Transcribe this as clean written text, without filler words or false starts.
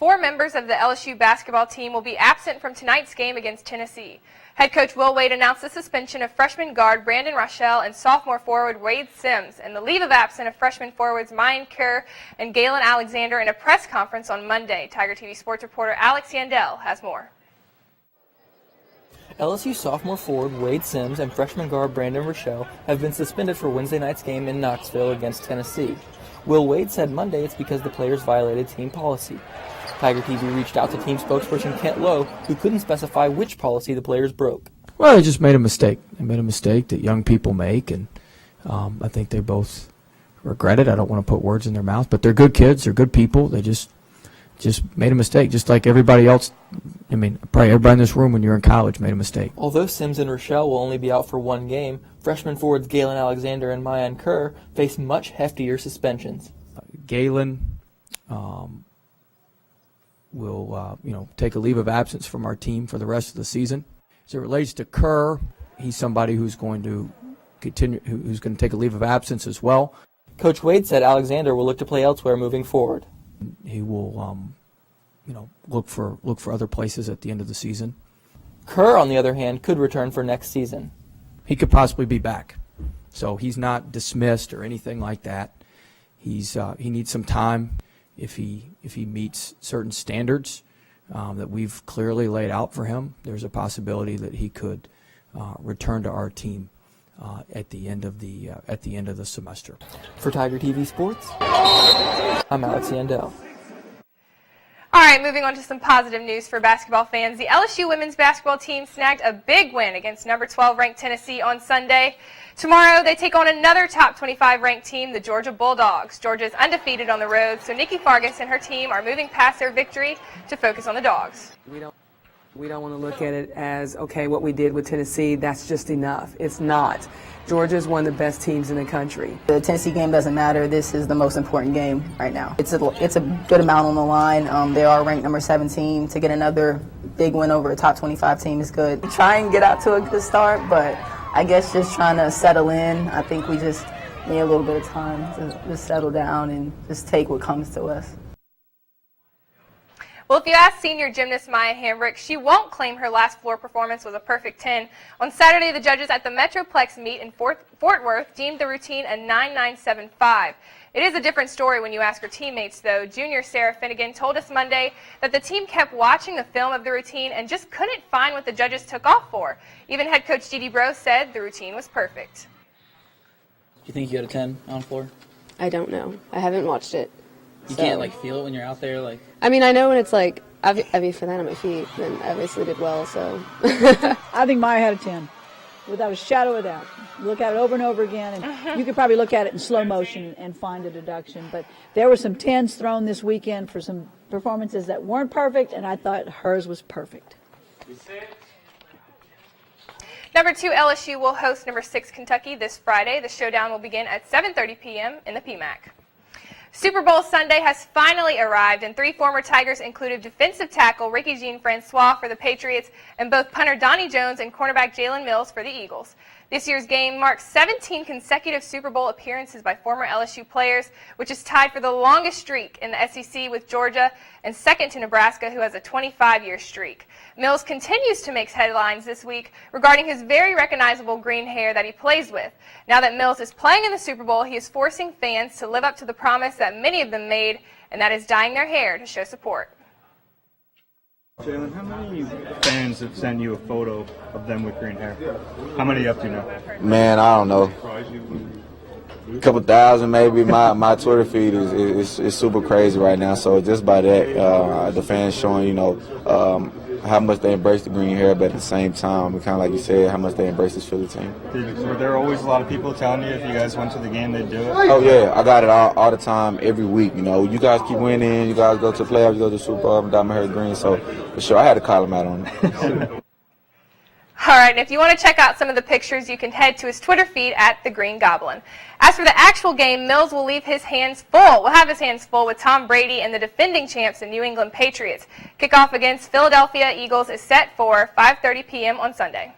4 members of the LSU basketball team will be absent from tonight's game against Tennessee. Head coach Will Wade announced the suspension of freshman guard Brandon Rochelle and sophomore forward Wade Sims, and the leave of absence of freshman forwards Mayan Kerr and Galen Alexander in a press conference on Monday. Tiger TV sports reporter Alex Yandel has more. LSU sophomore forward Wade Sims and freshman guard Brandon Rochelle have been suspended for Wednesday night's game in Knoxville against Tennessee. Will Wade said Monday it's because the players violated team policy. Tiger TV reached out to team spokesperson Kent Lowe, who couldn't specify which policy the players broke. Well, they just made a mistake. They made a mistake that young people make, and I think they both regret it. I don't want to put words in their mouth, but they're good kids. They're good people. They just made a mistake, just like everybody else. I mean, probably everybody in this room when you're in college made a mistake. Although Sims and Rochelle will only be out for one game, freshman forwards Galen Alexander and Mayan Kerr face much heftier suspensions. Galen will take a leave of absence from our team for the rest of the season. As it relates to Kerr, he's somebody who's going to continue, who's going to take a leave of absence as well. Coach Wade said Alexander will look to play elsewhere moving forward. He will, look for other places at the end of the season. Kerr, on the other hand, could return for next season. He could possibly be back, so he's not dismissed or anything like that. He needs some time. If he meets certain standards that we've clearly laid out for him, there's a possibility that he could return to our team at the end of the semester. For Tiger TV Sports, I'm Alex Yandel. All right, moving on to some positive news for basketball fans. The LSU women's basketball team snagged a big win against number 12 ranked Tennessee on Sunday. Tomorrow, they take on another top 25 ranked team, the Georgia Bulldogs. Georgia is undefeated on the road, so Nikki Fargas and her team are moving past their victory to focus on the Dogs. We don't want to look at it as, okay, what we did with Tennessee, that's just enough. It's not. Georgia is one of the best teams in the country. The Tennessee game doesn't matter. This is the most important game right now. It's a good amount on the line. They are ranked number 17. To get another big win over a top 25 team is good. We try and get out to a good start, but I guess just trying to settle in. I think we just need a little bit of time to just settle down and just take what comes to us. Well, if you ask senior gymnast Maya Hambrick, she won't claim her last floor performance was a perfect 10. On Saturday, the judges at the Metroplex meet in Fort Worth deemed the routine a 9.975. It is a different story when you ask her teammates, though. Junior Sarah Finnegan told us Monday that the team kept watching the film of the routine and just couldn't find what the judges took off for. Even head coach Dee Dee Bro said the routine was perfect. Do you think you got a 10 on floor? I don't know. I haven't watched it. You can't feel it when you're out there, I mean, I know when it's like, for that on my feet, then I obviously did well, so. I think Maya had a 10, without a shadow of doubt. Look at it over and over again, and you could probably look at it in slow motion and find a deduction. But there were some 10s thrown this weekend for some performances that weren't perfect, and I thought hers was perfect. Number 2 LSU will host number 6 Kentucky this Friday. The showdown will begin at 7:30 p.m. in the PMAC. Super Bowl Sunday has finally arrived, and 3 former Tigers included defensive tackle Ricky Jean-Francois for the Patriots and both punter Donnie Jones and cornerback Jalen Mills for the Eagles. This year's game marks 17 consecutive Super Bowl appearances by former LSU players, which is tied for the longest streak in the SEC with Georgia and second to Nebraska, who has a 25-year streak. Mills continues to make headlines this week regarding his very recognizable green hair that he plays with. Now that Mills is playing in the Super Bowl, he is forcing fans to live up to the promise that many of them made, and that is dyeing their hair to show support. Jalen, how many fans have sent you a photo of them with green hair? How many up do you know? Man, I don't know. A couple thousand maybe. My Twitter feed is super crazy right now. So just by that, the fans showing, how much they embrace the green hair, but at the same time, kind of like you said, how much they embrace this Philly team. Were there always a lot of people telling you if you guys went to the game, they'd do it? Oh, yeah. I got it all the time, every week. You guys keep winning. You guys go to the playoffs, you go to the Super Bowl, I'm dye my hair green. So, for sure, I had to call him out on it. All right, and if you want to check out some of the pictures, you can head to his Twitter feed at The Green Goblin. As for the actual game, Mills will have his hands full with Tom Brady and the defending champs, the New England Patriots. Kickoff against Philadelphia Eagles is set for 5:30 p.m. on Sunday.